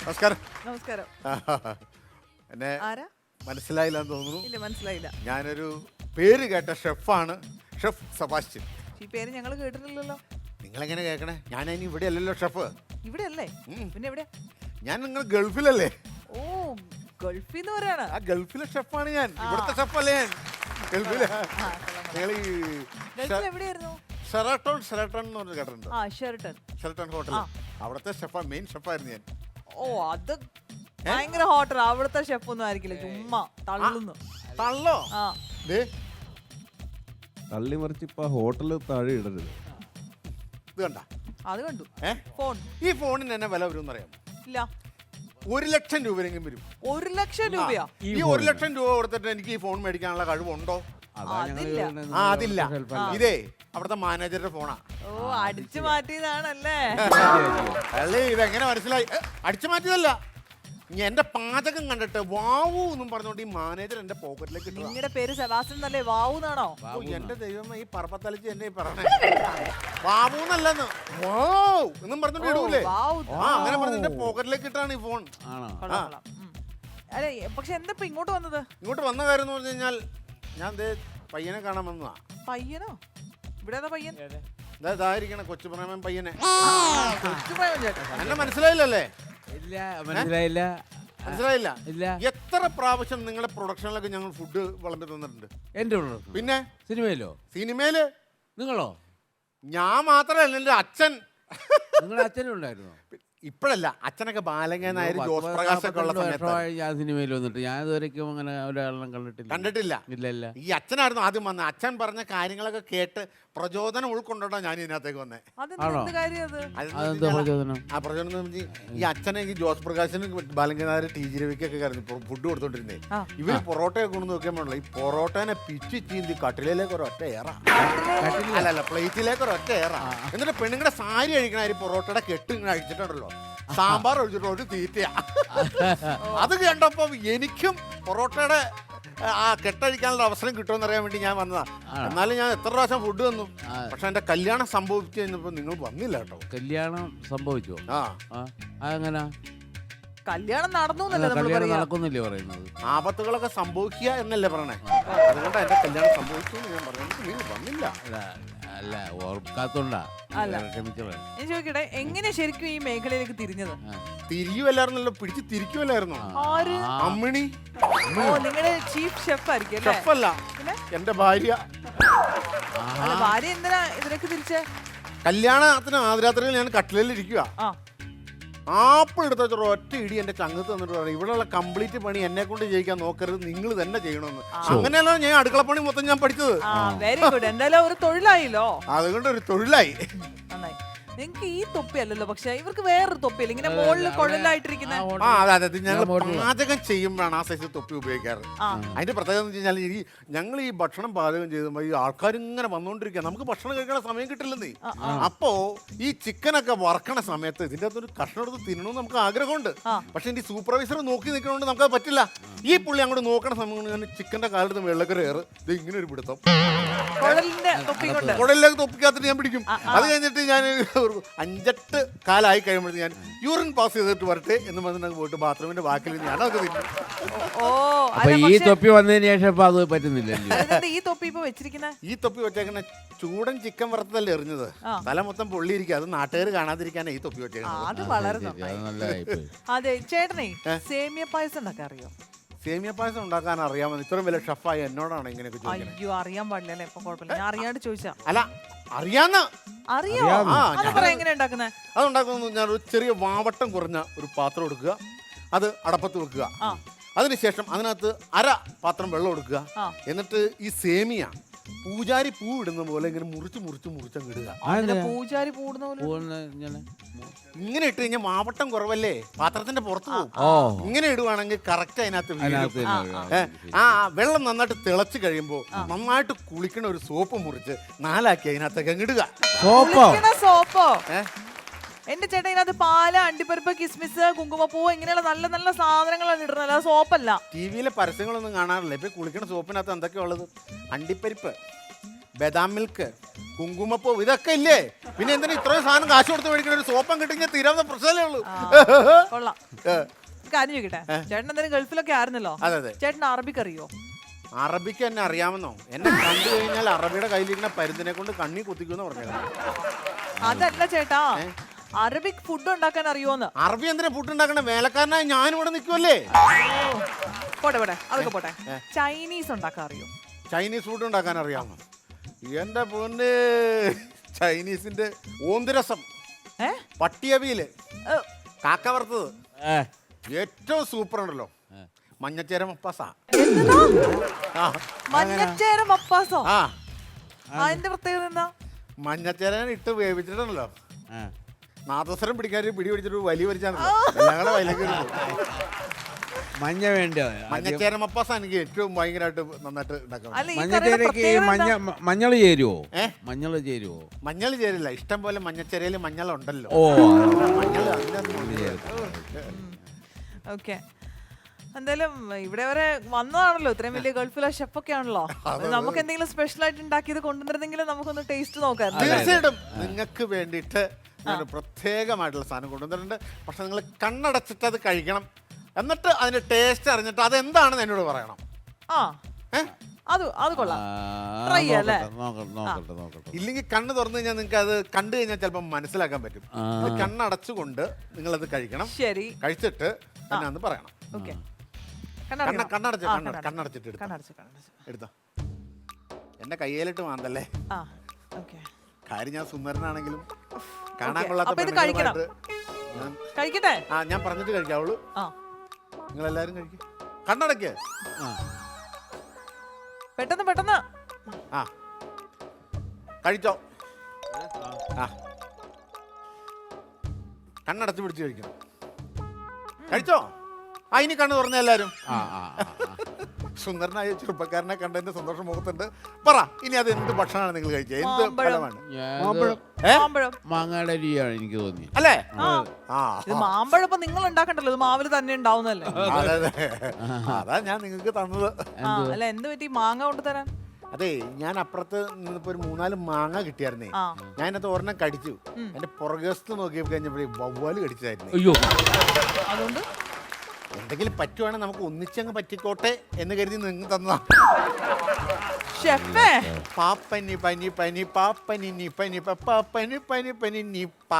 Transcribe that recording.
നമസ്കാരം. നമസ്കാരം. എന്നെ ആരാ? മനസ്സിലായില്ലെന്ന് തോന്നുന്നു. ഇല്ല, മനസ്സിലായില്ല. ഞാനൊരു പേര് കേട്ട ഷെഫാണ്, ഷെഫ് സെബാസ്റ്റ്യൻ. ഈ പേര് ഞങ്ങൾ കേട്ടിട്ടില്ലല്ലോ. നിങ്ങളെങ്ങനെ കേൾക്കണേ? ഞാൻ അതിന് ഇവിടെ അല്ലല്ലോ ഷെഫ്. ഇവിടെ അല്ലേ? പിന്നെ എവിടെയാ? ഞാൻ നിങ്ങൾ ഗൾഫിലല്ലേ? ഓ, ഗൾഫിൽ നിന്ന് വരാണ്. ആ ഗൾഫിലെ ഷെഫാണ് ഞാൻ. ഇവിടുത്തെ ഷെഫല്ലേ ഞാൻ? ഗൾഫിലെ നിങ്ങൾ ഈ ഗൾഫിൽ എവിടെയായിരുന്നു? ഷെറാട്ടൺ എന്ന് പറഞ്ഞ് കേട്ടിട്ടുണ്ടോ? ആ, ഷെറട്ടൺ ഹോട്ടൽ. അവിടുത്തെ ഷെഫാ, മെയിൻ ഷെഫായിരുന്നു ഞാൻ. ഓ, അത് ഭയങ്കര ഹോട്ടൽ. അവിടുത്തെ ഷെഫ് ഒന്നും ആയിരിക്കില്ല, ചുമ്മാ തള്ളുന്നു. തള്ളോ? ആ, തള്ളി മറിച്ച് ഇപ്പൊ ഹോട്ടലിൽ താഴെ ഇടരുത്. ഇത് കണ്ട? അത് കണ്ടു. ഫോൺ. ഈ ഫോണിന് എന്നെ വില വരും എന്നറിയാം? ഇല്ല. 1 ലക്ഷം രൂപയെങ്കിലും വരും. 1 ലക്ഷം രൂപയാ? ഈ 1 ലക്ഷം രൂപ കൊടുത്തിട്ട് എനിക്ക് ഈ ഫോൺ മേടിക്കാനുള്ള കഴിവുണ്ടോ? അതില്ല. ഇതേ അവിടുത്തെ മാനേജറുടെ ഫോണാ. ഓ, അടിച്ചു മാറ്റിയതാണല്ലേ? അല്ലേ, ഇതെങ്ങനെ മനസ്സിലായി? അടിച്ചു മാറ്റിയതല്ല, എന്റെ പാചകം കണ്ടിട്ട് വാവു എന്നും പറഞ്ഞോണ്ട് ഈ മാനേജർ എന്റെ പോക്കറ്റിലേക്ക് ഇട്ടു. നിങ്ങളുടെ പേര് സെബാസ്റ്റ്യൻ എന്നല്ലേ? വാവുന്നാണോ? എന്റെ ദൈവം, ഈ പറപ്പത്തലിച്ച് എന്നെ പറഞ്ഞേ വാവു എന്നല്ലെന്ന്, വാവ് എന്നും പറഞ്ഞോണ്ട് ഇടൂലേ? ആ, അങ്ങനെ പറഞ്ഞ എന്റെ പോക്കറ്റിലേക്ക് ഇട്ടാണ് ഈ ഫോൺ. അല്ലെ, പക്ഷെ എന്താ ഇപ്പൊ ഇങ്ങോട്ട് വന്നത്? ഇങ്ങോട്ട് വന്ന കാര്യം എന്ന് പറഞ്ഞു കഴിഞ്ഞാൽ, ഞാൻ പയ്യനെ കാണാൻ വന്നതാ. പയ്യനോ? ഇവിടെ പയ്യൻ ഇതായിരിക്കണ കൊച്ചുപ്രേമൻ പയ്യനെ. എന്നെ മനസ്സിലായില്ല. മനസ്സിലായില്ല? എത്ര പ്രാവശ്യം നിങ്ങളുടെ പ്രൊഡക്ഷനിലൊക്കെ ഞങ്ങൾ ഫുഡ് വിളമ്പി തന്നിട്ടുണ്ട്. എന്റെ പിന്നെ സിനിമയില് നിങ്ങളോ? ഞാൻ മാത്രമല്ല, എന്റെ അച്ഛൻ. നിങ്ങളുടെ അച്ഛനും ഉണ്ടായിരുന്നോ? ഇപ്പഴല്ല, അച്ഛനൊക്കെ ബാലങ്കൻ നായർ, ജോസ് പ്രകാശ് ഒക്കെ ഉള്ള സമയത്ത് ഞാൻ സിനിമയിൽ വന്നിട്ട് ഞാൻ ഇതുവരെയ്ക്കും അങ്ങനെ ഒരാളെല്ലാം കണ്ടിട്ടില്ല. ഇല്ല. ഈ അച്ഛനായിരുന്നു ആദ്യം വന്നത്. അച്ഛൻ പറഞ്ഞ കാര്യങ്ങളൊക്കെ കേട്ട് പ്രചോദനം ഉൾക്കൊണ്ടോ ഞാൻ ഇതിനകത്തേക്ക് വന്നേ. ആ പ്രചോദനം ഈ അച്ഛനെ ഈ ജോസ് പ്രകാശിന് ബാലങ്കൻ നായർ ടി ജി രവിക്കൊക്കെ ഫുഡ് കൊടുത്തോണ്ടിരുന്നേ. ഇവര് പൊറോട്ടയൊക്കെ കൊണ്ടു നോക്കാൻ പാടില്ല. ഈ പൊറോട്ടനെ പിച്ച് ചീന്തി കട്ടിലേക്ക് ഒരൊറ്റ ഏറ, അല്ലല്ല പ്ലേറ്റിലേക്ക് ഒരൊറ്റ ഏറ. എന്നിട്ട് പെണ്ണുങ്ങളുടെ സാരി അഴിക്കണ പൊറോട്ടയുടെ കെട്ട് ഇങ്ങനെ അഴിച്ചിട്ടുണ്ടല്ലോ, സാമ്പാർ ഒഴിച്ചിട്ട് ഒരു തീറ്റയാ. അത് കണ്ടപ്പോ എനിക്കും പൊറോട്ടയുടെ ആ കെട്ടഴിക്കാനുള്ള അവസരം കിട്ടുമെന്നറിയാൻ വേണ്ടി ഞാൻ വന്നതാ. എന്നാലും ഞാൻ എത്ര പ്രാവശ്യം ഫുഡ് തന്നു. പക്ഷെ എന്റെ കല്യാണം സംഭവിച്ചു കഴിഞ്ഞപ്പോ നിങ്ങൾ വന്നില്ല കേട്ടോ. കല്യാണം സംഭവിച്ചോ? അങ്ങനെ കല്യാണം നടക്കുന്നില്ലേ പറയുന്നത്? ആപത്തുകളൊക്കെ സംഭവിക്കുക എന്നല്ലേ പറയണേ. അതുകൊണ്ട് എന്റെ കല്യാണം സംഭവിച്ചു എന്ന് ഞാൻ പറഞ്ഞു. നിങ്ങൾ വന്നില്ല. അല്ല, ഓർക്കാത്തോണ്ടാ. ചോദിക്കട്ടെ, എങ്ങനെ ശരിക്കും ഈ മേഖലയിലേക്ക് തിരിഞ്ഞത്? തിരിയുമല്ലായിരുന്നല്ലോ, പിടിച്ച് തിരിക്കുമല്ലായിരുന്നോ? അമ്മിണി നിങ്ങളുടെ ചീഫ് ഷെഫ് ആയിരിക്കും? ഷെഫല്ല, എന്റെ ഭാര്യ. ഭാര്യ എന്തിനാ ഇതിലേക്ക് തിരിച്ചേ? കല്യാണത്തിന് ആദ്യരാത്രിയിൽ ഞാൻ കട്ടിലിൽ ഇരിക്കുക. ആപ്പിൾ എടുത്ത ഒറ്റ ഇടി എന്റെ ചങ്ങത്ത് തന്നിട്ട് പറഞ്ഞു, ഇവിടെയുള്ള കംപ്ലീറ്റ് പണി എന്നെ കൊണ്ട് ചെയ്യിക്കാൻ നോക്കരുത്, നിങ്ങൾ തന്നെ ചെയ്യണമെന്ന്. അങ്ങനെയല്ല ഞാൻ അടുക്കളപ്പണി മൊത്തം ഞാൻ പഠിച്ചത്. Very good. എന്തായാലും ഒരു തൊഴിലായില്ലോ. അതുകൊണ്ട് ഒരു തൊഴിലായി. നന്നായി. നിങ്ങക്ക് ഈ തൊപ്പി അല്ലല്ലോ, പക്ഷെ ഇവർക്ക് വേറൊരു തൊപ്പിയല്ല, ഇങ്ങനെ മുകളിൽ കുഴലായിട്ടിരിക്കുന്ന. അതെ, ഞങ്ങൾ പാചകം ചെയ്യുമ്പോഴാണ് ആ സൈസ് തൊപ്പി ഉപയോഗിക്കാറ്. അതിന്റെ പ്രത്യേകത എന്ന് വെച്ചാൽ ഞങ്ങൾ ഈ ഭക്ഷണം പാചകം ചെയ്തുമ്പോ ഈ ആൾക്കാർ ഇങ്ങനെ വന്നുകൊണ്ടിരിക്കുക, നമുക്ക് ഭക്ഷണം കഴിക്കാൻ സമയം കിട്ടില്ലെന്നേ. അപ്പോ ഈ ചിക്കനൊക്കെ വറക്കണ സമയത്ത് ഇതിന്റെ അകത്തൊരു കഷ്ണം എടുത്ത് തിന്നണമെന്ന് നമുക്ക് ആഗ്രഹമുണ്ട്. പക്ഷെ എന്റെ സൂപ്പർവൈസർ നോക്കി നിൽക്കണോണ്ട് നമുക്കത് പറ്റില്ല. ഈ പുള്ളി അങ്ങോട്ട് നോക്കണ സമയം ഞാൻ ചിക്കന്റെ കാലെടുത്ത് വെള്ളക്കര ഏറ് ഇങ്ങനെ ഒരു പിടുത്തം കുടലിലേക്ക് തൊപ്പിക്കകത്തിട്ട് ഞാൻ പിടിക്കും. അത് കഴിഞ്ഞിട്ട് ഞാൻ 5-8 കാലായി കഴിയുമ്പോഴത്തേക്ക് ഞാൻ യൂറിൻ പാസ് ചെയ്തിട്ട് വരട്ടെ എന്ന് പറഞ്ഞിട്ട് പോയിട്ട് ബാത്റൂമിന്റെ ബാക്കിൽ ഞാനൊക്കെ ഈ തൊപ്പി വന്നതിന് ശേഷം അത് പറ്റുന്നില്ല. ഈ തൊപ്പി ഇപ്പൊ വെച്ചിരിക്കുന്ന ഈ തൊപ്പി വെച്ചേക്കുന്ന ചൂടൻ ചിക്കൻ വറുത്തല്ലേ എറിഞ്ഞത്, തല മൊത്തം പൊള്ളിയിരിക്കുക. അത് നാട്ടുകാർ കാണാതിരിക്കാനാ ഈ തൊപ്പി വെച്ചേക്കുന്നത്. അതെ ചേട്ടനെ, സേമിയ പായസം ഉണ്ടാക്കാൻ അറിയോ? സേമിയ പായസം ഉണ്ടാക്കാൻ അറിയാമെന്ന് ഇത്രയും വലിയ ഷെഫായി എന്നോടാണ് ഇങ്ങനെയൊക്കെ ചോദിക്കുന്നത്. അയ്യോ, അറിയാൻ പാടില്ല. ഇപ്പൊ കുഴപ്പമില്ല, ഞാൻ അറിയാണ്ട് ചോദിച്ചാ. അല്ല, അറിയാന്ന്. എങ്ങനെ ഉണ്ടാക്കുന്നത്? അതുണ്ടാക്കുന്നത് ഞാൻ ഒരു ചെറിയ വാവട്ടം കുറഞ്ഞ ഒരു പാത്രം എടുക്കുക, അത് അടപ്പത്ത് വെക്കുക. അതിനുശേഷം അതിനകത്ത് 1/2 പാത്രം വെള്ളം എടുക്കുക. എന്നിട്ട് ഈ സേമിയ പൂജാരി പൂ ഇടുന്ന പോലെ ഇങ്ങനെ മുറിച്ചങ്ങ് ഇടുക. പൂജാരി പൂടുന്ന പോലെ ഇങ്ങനെ ഇട്ട് കഴിഞ്ഞാൽ മാവട്ടം കുറവല്ലേ, പാത്രത്തിന്റെ പുറത്ത് പോകും. ഇങ്ങനെ ഇടുവാണെങ്കിൽ കറക്റ്റ് അതിനകത്ത് ആ വെള്ളം നന്നായിട്ട് തിളച്ച് കഴിയുമ്പോ നന്നായിട്ട് കുളിക്കണ ഒരു സോപ്പ് മുറിച്ച് 4 അതിനകത്തേക്ക് അങ്ങ് ഇടുക. സോപ്പോ? എന്റെ ചേട്ടൻ ഇതിനകത്ത് പാല്, അണ്ടിപ്പരിപ്പ്, കിസ്മിസ്, കുങ്കുമപ്പൂ ഇങ്ങനെയുള്ള നല്ല നല്ല സാധനങ്ങളാണ് ഇടുന്നത്, അല്ല സോപ്പല്ല. ടിവിയിലെ പരസ്യങ്ങളൊന്നും കാണാറില്ല. ഇപ്പൊ കുളിക്കണ സോപ്പിനകത്ത് എന്തൊക്കെയാ ഉള്ളത്? അണ്ടിപ്പരിപ്പ്, ബദാം മിൽക്ക്, കുങ്കുമപ്പൂ, ഇതൊക്കെ ഇല്ലേ? പിന്നെ എന്തിനാ ഇത്രയും സാധനം കാശ് കൊടുത്ത് മേടിക്കുന്ന? ഒരു സോപ്പം കിട്ടിയാൽ തീരാവുന്ന പ്രശ്നമല്ലേ ഉള്ളൂ. കൊള്ളാം. കാര്യം ചോദിക്കട്ടെ, ചേട്ടൻ എന്തായാലും ഗൾഫിലൊക്കെ ആയിരുന്നല്ലോ. അതെ. ചേട്ടൻ അറബിക്ക് അറിയോ? അറബിക്ക് എന്നെ അറിയാമെന്നോ? എന്നെ കണ്ടു കഴിഞ്ഞാൽ അറബിയുടെ കയ്യിലിരിക്കുന്ന പരുന്തിനെ കൊണ്ട് കണ്ണി കുത്തിക്കുമെന്ന് പറഞ്ഞത്. അതല്ല ചേട്ടാ, അറബിക് ഫുഡ് ഉണ്ടാക്കാൻ അറിയോന്ന്. അറബി എന്തിനാ ഫുഡ് ഉണ്ടാക്കണേ? വേലക്കാരനായി ഞാനിവിടെ നിൽക്കുമല്ലേ. പോട്ടെ അതൊക്കെ പോട്ടെ. ചൈനീസ് ഉണ്ടാക്കാൻ അറിയോ? ചൈനീസ് ഫുഡ് ഉണ്ടാക്കാൻ അറിയാമോ? എന്റെ പൊന്ന്, ചൈനീസിന്റെ ഓന്തിരസം, പട്ടിയവിയില്, കാക്ക വറുത്തത്, ഏറ്റവും സൂപ്പർ ഉണ്ടല്ലോ മഞ്ഞച്ചേര മപ്പാസാ. മഞ്ഞച്ചേര മപ്പാസോ? അതിന്റെ പ്രത്യേകത എന്താ? മഞ്ഞച്ചേരനെ ഇട്ട് വേവിച്ചിട്ടുണ്ടല്ലോ, നാദസ്വരം പിടിക്കാൻ പിടി പിടിച്ചിട്ട് വലി വലിച്ചാണല്ലോ ഞങ്ങളുടെ വയലേക്ക്. മഞ്ഞ വേണ്ട. മഞ്ഞച്ചേര മപ്പാസ എനിക്ക് ഏറ്റവും ഭയങ്കരമായിട്ട് നന്നായിട്ട് ഉണ്ടാക്കാം. മഞ്ഞച്ചേരക്ക് മഞ്ഞൾ ചേരുവോ? മഞ്ഞൾ ചേരുവോ? മഞ്ഞൾ ചേരില്ല, ഇഷ്ടം പോലെ മഞ്ഞച്ചേരയില് മഞ്ഞളുണ്ടല്ലോ. ഓ, മഞ്ഞൾ ഓക്കെ. എന്തായാലും ഇവിടെ വരെ വന്നതാണല്ലോ, ഇത്രയും വലിയ ഗൾഫിലെ ഷെഫൊക്കെ ആണല്ലോ. നമുക്ക് എന്തെങ്കിലും സ്പെഷ്യൽ ആയിട്ട് ഉണ്ടാക്കിയത് കൊണ്ടുവന്നിരുന്നെങ്കിലും നമുക്കൊന്ന് ടേസ്റ്റ് നോക്കാം. തീർച്ചയായിട്ടും നിങ്ങൾക്ക് വേണ്ടിയിട്ട് ഞാൻ പ്രത്യേകമായിട്ടുള്ള സാധനം കൊണ്ടുവന്നിട്ടുണ്ട്. പക്ഷെ നിങ്ങൾ കണ്ണടച്ചിട്ട് അത് കഴിക്കണം, എന്നിട്ട് അതിന്റെ ടേസ്റ്റ് അറിഞ്ഞിട്ട് അതെന്താണെന്ന് എന്നോട് പറയണം. അത് കൊള്ളാം. ട്രൈ അല്ലേ? ഇല്ലെങ്കിൽ കണ്ണ് തുറന്നു കഴിഞ്ഞാൽ നിങ്ങൾക്ക് അത് കണ്ടു കഴിഞ്ഞാൽ ചിലപ്പോൾ മനസ്സിലാക്കാൻ പറ്റും. കണ്ണടച്ചുകൊണ്ട് നിങ്ങളത് കഴിക്കണം. ശരി, കഴിച്ചിട്ട് എന്നാന്ന് പറയണം. ഓക്കെ. കണ്ണടച്ചിട്ട് എടുത്തോ. എന്റെ കയ്യിലിട്ട് മാന്തല്ലേ. കാര്യം ഞാൻ സുന്ദരനാണെങ്കിലും കാണാൻ കൊള്ളാത്ത. കഴിക്കട്ടെ? ഞാൻ പറഞ്ഞിട്ട് കഴിക്കാവുള്ളൂ. നിങ്ങളെല്ലാരും കഴിക്കും. കണ്ണടക്ക്. പെട്ടെന്ന് കഴിച്ചോ. കണ്ണടച്ച് പിടിച്ച് കഴിക്കണം. കഴിച്ചോ? ഇനി കണ്ണ് തുറന്ന എല്ലാരും. സുന്ദരനായ ചെറുപ്പക്കാരനെ കണ്ടതിന്റെ സന്തോഷം മുഖത്തുണ്ട്. പറ, ഇനി അത് എന്ത് ഭക്ഷണമാണ് നിങ്ങൾ കഴിച്ചത്? എന്ത് ഫലമാണ്? മാങ്ങയുടെ അരിയാണ് എനിക്ക് തോന്നി. അല്ലേ? മാമ്പഴം നിങ്ങൾ ഉണ്ടാക്കണ്ടല്ലോ, ഇത് മാവില് തന്നെ ഉണ്ടാവുന്നല്ലേ. അതാ ഞാൻ നിങ്ങൾക്ക് തന്നത്. അല്ല, എന്ത് പറ്റി മാങ്ങ കൊണ്ടുതരാൻ? അതെ, ഞാൻ അപ്പുറത്ത് നിന്നിപ്പോ ഒരു 3-4 മാങ്ങ കിട്ടിയായിരുന്നേ. ഞാൻ അതിനകത്ത് ഒരെണ്ണം കടിച്ചു. എന്റെ പുറകത്ത് നോക്കിയപ്പോ കഴിഞ്ഞപ്പോഴേ വവ്വാല് കടിച്ചതായിരുന്നു. അതുകൊണ്ട് എന്തെങ്കിലും പറ്റുവാണെങ്കിൽ നമുക്ക് ഒന്നിച്ചങ്ങ് പറ്റിക്കോട്ടെ എന്ന് കരുതി നിങ്ങൾ തന്നതാ. പാപ്പനി പനി പനി പാപ്പനി പനി പാപ്പനി പനി പനി നിപ്പ.